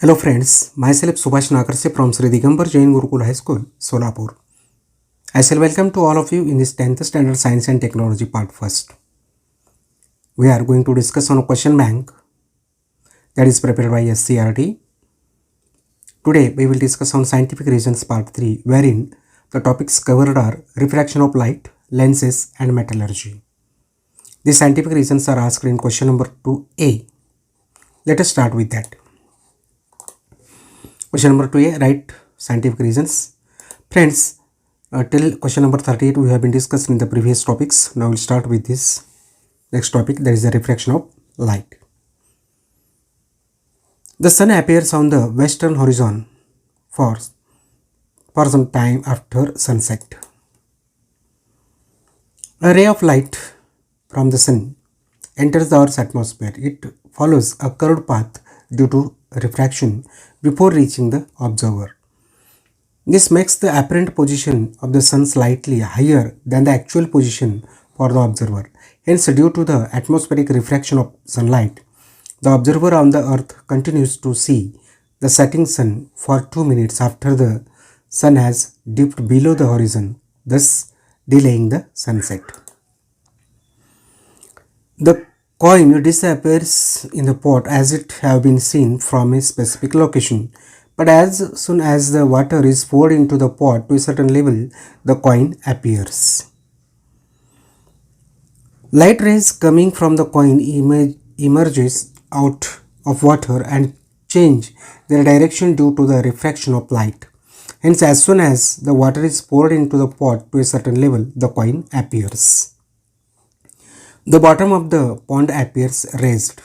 Hello friends, myself Subhash Nakarse from Sri Digambar Jain Gurukul High School, Solapur. I shall welcome to all of you in this 10th Standard Science and Technology part first. We are going to discuss on a question bank that is prepared by SCRT. Today we will discuss on scientific reasons part 3, wherein the topics covered are refraction of light, lenses and metallurgy. The scientific reasons are asked in question number 2A. Let us start with that. Question number 2A, write scientific reasons. Friends, till question number 38 we have been discussed in the previous topics. Now we'll start with this next topic, that is the refraction of light. The sun appears on the western horizon for some time after sunset. A ray of light from the sun enters the Earth's atmosphere. It follows a curved path due to refraction before reaching the observer. This makes the apparent position of the sun slightly higher than the actual position for the observer. Hence, due to the atmospheric refraction of sunlight, the observer on the earth continues to see the setting sun for 2 minutes after the sun has dipped below the horizon, thus delaying the sunset. The coin disappears in the pot as it have been seen from a specific location. But as soon as the water is poured into the pot to a certain level, the coin appears. Light rays coming from the coin emerges out of water and change their direction due to the refraction of light. Hence, as soon as the water is poured into the pot to a certain level, the coin appears. The bottom of the pond appears raised.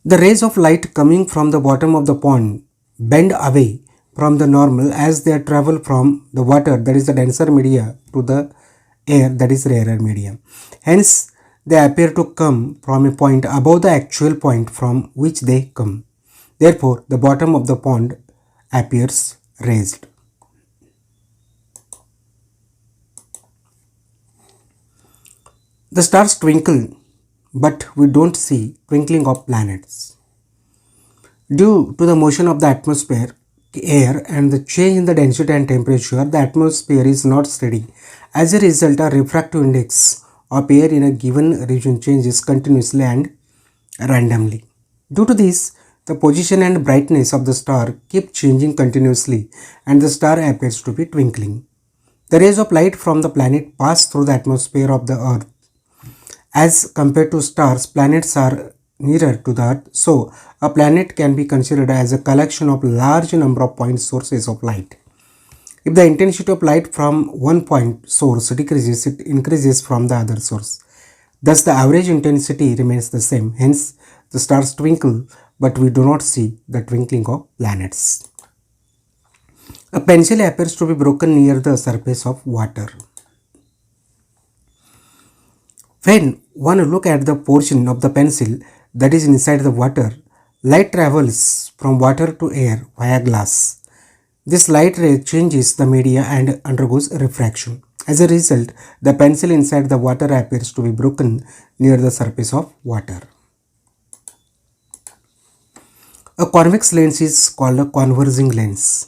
The rays of light coming from the bottom of the pond bend away from the normal as they travel from the water, that is the denser media, to the air, that is rarer medium. Hence, they appear to come from a point above the actual point from which they come. Therefore, the bottom of the pond appears raised. The stars twinkle, but we don't see twinkling of planets. Due to the motion of the atmosphere, air and the change in the density and temperature, the atmosphere is not steady. As a result, a refractive index of air in a given region changes continuously and randomly. Due to this, the position and brightness of the star keep changing continuously and the star appears to be twinkling. The rays of light from the planet pass through the atmosphere of the Earth. As compared to stars, planets are nearer to the Earth, so a planet can be considered as a collection of large number of point sources of light. If the intensity of light from one point source decreases, it increases from the other source. Thus, the average intensity remains the same. Hence, the stars twinkle, but we do not see the twinkling of planets. A pencil appears to be broken near the surface of water. When one look at the portion of the pencil that is inside the water, light travels from water to air via glass. This light ray changes the media and undergoes refraction. As a result, the pencil inside the water appears to be broken near the surface of water. A convex lens is called a converging lens.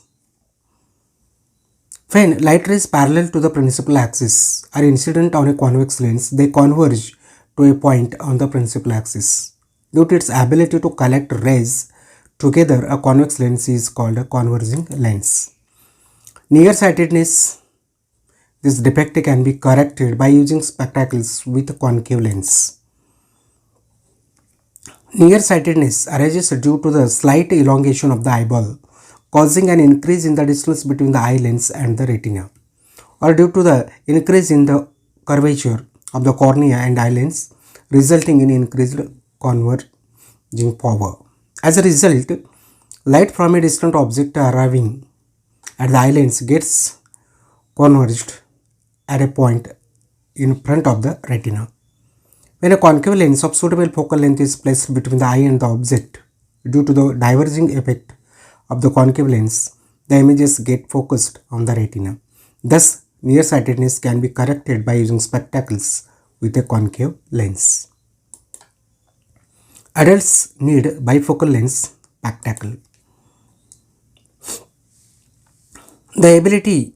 When light rays parallel to the principal axis are incident on a convex lens, they converge to a point on the principal axis. Due to its ability to collect rays together, a convex lens is called a converging lens. Nearsightedness. This defect can be corrected by using spectacles with concave lens. Nearsightedness arises due to the slight elongation of the eyeball, causing an increase in the distance between the eye lens and the retina, or due to the increase in the curvature of the cornea and eye lens, resulting in increased converging power. As a result, light from a distant object arriving at the eye lens gets converged at a point in front of the retina. When a concave lens of suitable focal length is placed between the eye and the object, due to the diverging effect of the concave lens, the images get focused on the retina. Thus, nearsightedness can be corrected by using spectacles with a concave lens. Adults need bifocal lens spectacle. The ability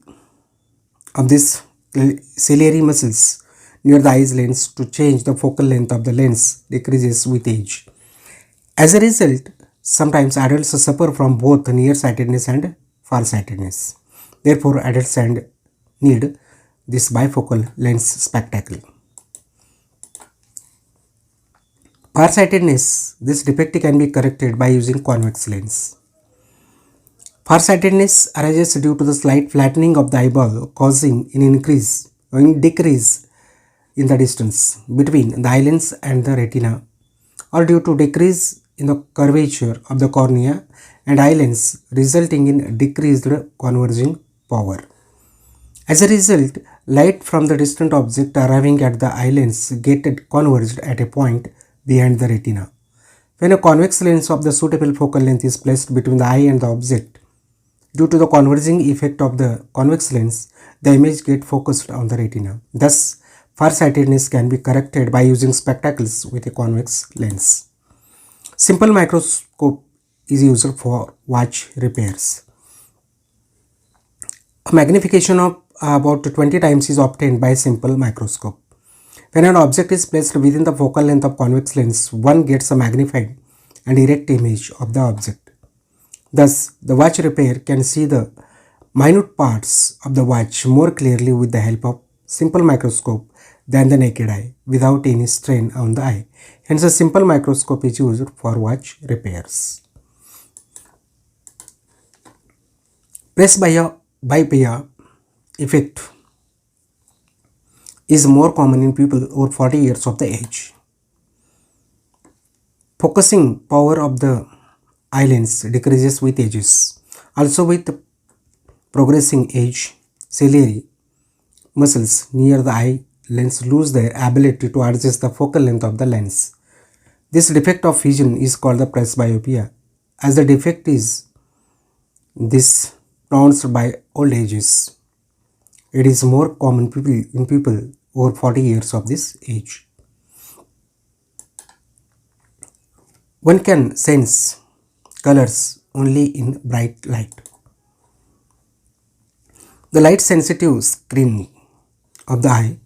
of these ciliary muscles near the eye's lens to change the focal length of the lens decreases with age. As a result, sometimes adults suffer from both nearsightedness and farsightedness. Therefore, adults need this bifocal lens spectacle. Farsightedness, this defect can be corrected by using convex lens. Farsightedness arises due to the slight flattening of the eyeball causing an increase or decrease in the distance between the eye lens and the retina, or due to decrease in the curvature of the cornea and eye lens resulting in decreased converging power. As a result, light from the distant object arriving at the eye lens gets converged at a point behind the retina. When a convex lens of the suitable focal length is placed between the eye and the object, due to the converging effect of the convex lens, the image gets focused on the retina. Thus, farsightedness can be corrected by using spectacles with a convex lens. Simple microscope is used for watch repairs. A magnification of about 20 times is obtained by a simple microscope. When an object is placed within the focal length of convex lens, one gets a magnified and erect image of the object. Thus, the watch repair can see the minute parts of the watch more clearly with the help of simple microscope than the naked eye without any strain on the eye. Hence, a simple microscope is used for watch repairs. Presbyopia effect is more common in people over 40 years of the age. Focusing power of the eye lens decreases with ages. Also, with progressing age, ciliary muscles near the eye lens lose their ability to adjust the focal length of the lens. This defect of vision is called the presbyopia. As the defect is this pronounced by old ages, it is more common in people over 40 years of this age. One can sense colors only in bright light. The light sensitive screen of the eye,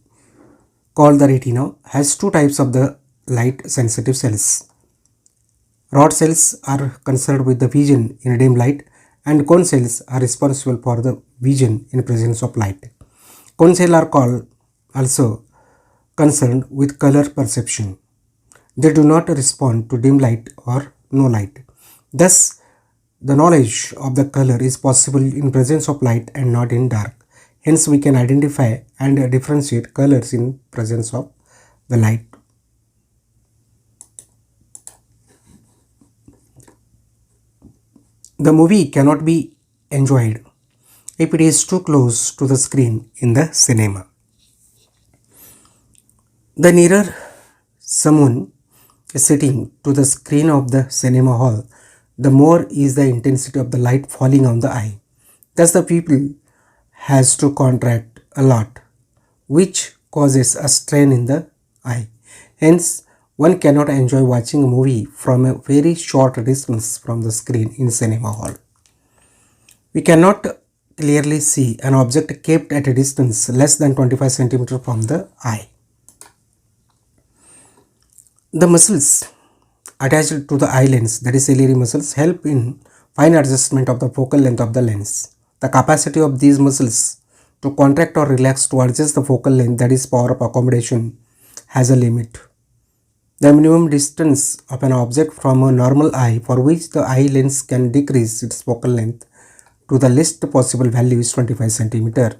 called the retina, has two types of the light sensitive cells. Rod cells are concerned with the vision in dim light, and cone cells are responsible for the vision in presence of light. Cone cells are also concerned with color perception. They do not respond to dim light or no light. Thus, the knowledge of the color is possible in presence of light and not in dark. Hence, we can identify and differentiate colors in presence of the light. The movie cannot be enjoyed if it is too close to the screen in the cinema. The nearer someone is sitting to the screen of the cinema hall, the more is the intensity of the light falling on the eye. Thus, the pupil has to contract a lot, which causes a strain in the eye. Hence, one cannot enjoy watching a movie from a very short distance from the screen in cinema hall. We cannot clearly see an object kept at a distance less than 25 cm from the eye. The muscles attached to the eye lens, that is ciliary muscles, help in fine adjustment of the focal length of the lens. The capacity of these muscles to contract or relax to adjust the focal length, that is power of accommodation, has a limit. The minimum distance of an object from a normal eye for which the eye lens can decrease its focal length to the least possible value is 25 cm.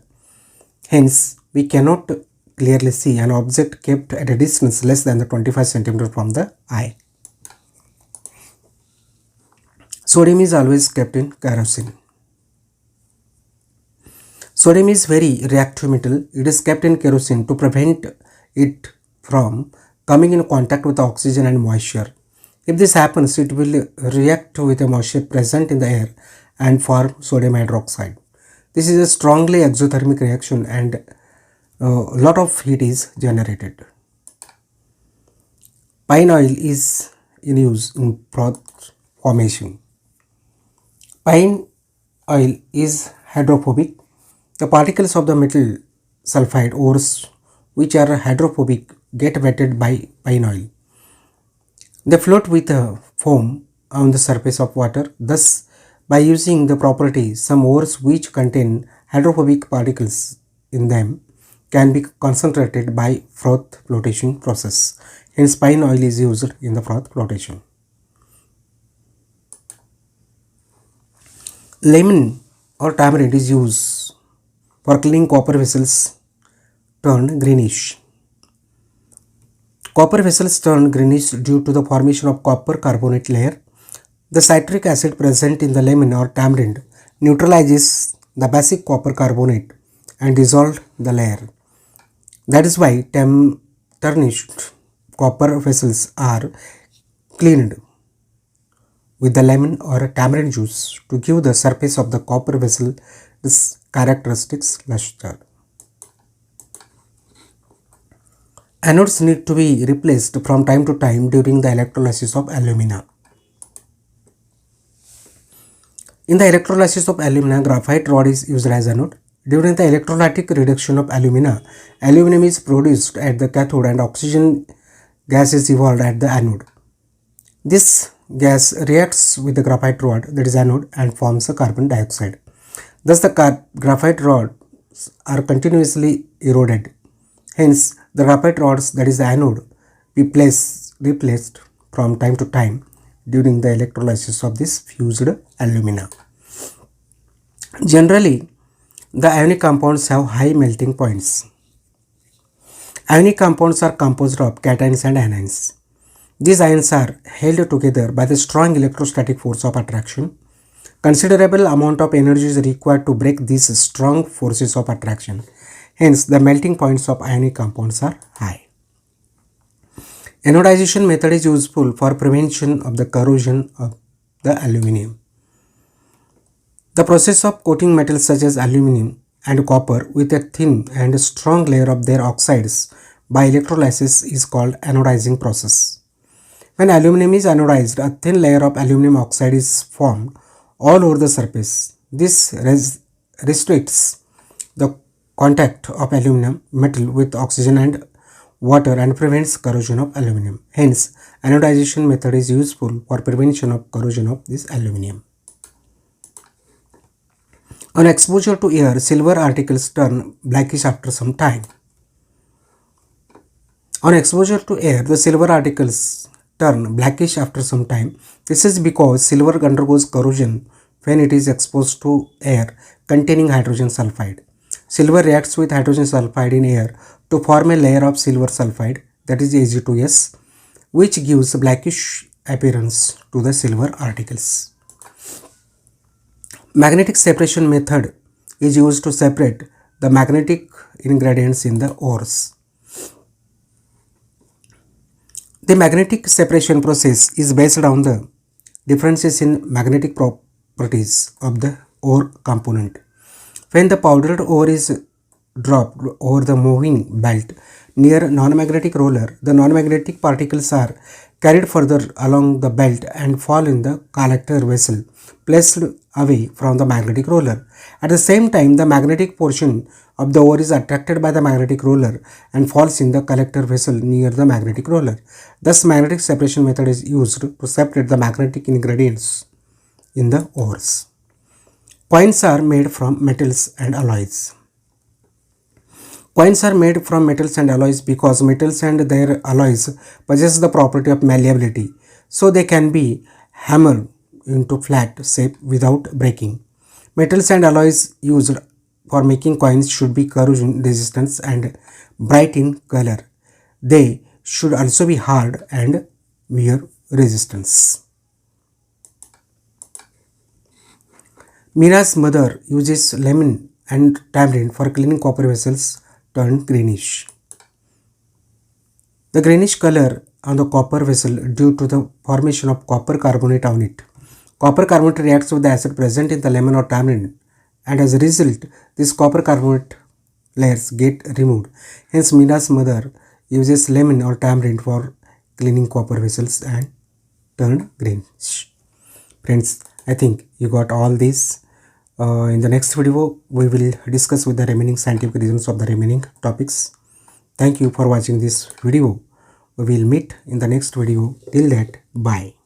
Hence, we cannot clearly see an object kept at a distance less than the 25 cm from the eye. Sodium is always kept in kerosene. Sodium is very reactive metal. It is kept in kerosene to prevent it from coming in contact with oxygen and moisture. If this happens, it will react with the moisture present in the air and form sodium hydroxide. This is a strongly exothermic reaction and a lot of heat is generated. Pine oil is in use in broth formation. Pine oil is hydrophobic. The particles of the metal sulfide ores which are hydrophobic get wetted by pine oil. They float with a foam on the surface of water. Thus, by using the property, some ores which contain hydrophobic particles in them can be concentrated by froth flotation process. Hence, pine oil is used in the froth flotation. Lemon or tamarind is used for cleaning copper vessels turned greenish. Copper vessels turn greenish due to the formation of copper carbonate layer. The citric acid present in the lemon or tamarind neutralizes the basic copper carbonate and dissolves the layer. That is why tarnished copper vessels are cleaned with the lemon or tamarind juice to give the surface of the copper vessel this characteristic luster. Anodes need to be replaced from time to time during the electrolysis of alumina. In the electrolysis of alumina, graphite rod is used as anode. During the electrolytic reduction of alumina, aluminum is produced at the cathode and oxygen gas is evolved at the anode. This gas reacts with the graphite rod, that is anode, and forms a carbon dioxide. Thus, the graphite rods are continuously eroded. Hence, the graphite rods, that is the anode, be replaced from time to time during the electrolysis of this fused alumina. Generally, the ionic compounds have high melting points. Ionic compounds are composed of cations and anions. These ions are held together by the strong electrostatic force of attraction. Considerable amount of energy is required to break these strong forces of attraction. Hence, the melting points of ionic compounds are high. Anodization method is useful for prevention of the corrosion of the aluminum. The process of coating metals such as aluminum and copper with a thin and strong layer of their oxides by electrolysis is called anodizing process. When aluminum is anodized, a thin layer of aluminum oxide is formed all over the surface. This restricts the contact of aluminum metal with oxygen and water and prevents corrosion of aluminum. Hence, anodization method is useful for prevention of corrosion of this aluminum. On exposure to air, silver articles turn blackish after some time. On exposure to air, the silver articles turn blackish after some time. This is because silver undergoes corrosion when it is exposed to air containing hydrogen sulfide. Silver reacts with hydrogen sulfide in air to form a layer of silver sulfide, that is Ag2S, which gives a blackish appearance to the silver articles. Magnetic separation method is used to separate the magnetic ingredients in the ores. The magnetic separation process is based on the differences in magnetic properties of the ore component. When the powdered ore is dropped over the moving belt near non-magnetic roller, the non-magnetic particles are carried further along the belt and fall in the collector vessel placed away from the magnetic roller. At the same time, the magnetic portion of the ore is attracted by the magnetic roller and falls in the collector vessel near the magnetic roller. Thus, magnetic separation method is used to separate the magnetic ingredients in the ores. Coins are made from metals and alloys. Coins are made from metals and alloys because metals and their alloys possess the property of malleability, so they can be hammered into flat shape without breaking. Metals and alloys used for making coins should be corrosion resistant and bright in color. They should also be hard and wear resistance. Mira's mother uses lemon and tamarind for cleaning copper vessels turned greenish. The greenish color on the copper vessel due to the formation of copper carbonate on it. Copper carbonate reacts with the acid present in the lemon or tamarind, and as a result, these copper carbonate layers get removed. Hence, Mira's mother uses lemon or tamarind for cleaning copper vessels and turned greenish. Friends, I think you got all these. In the next video, we will discuss with the remaining scientific reasons of the remaining topics. Thank you for watching this video. We will meet in the next video. Till that, bye.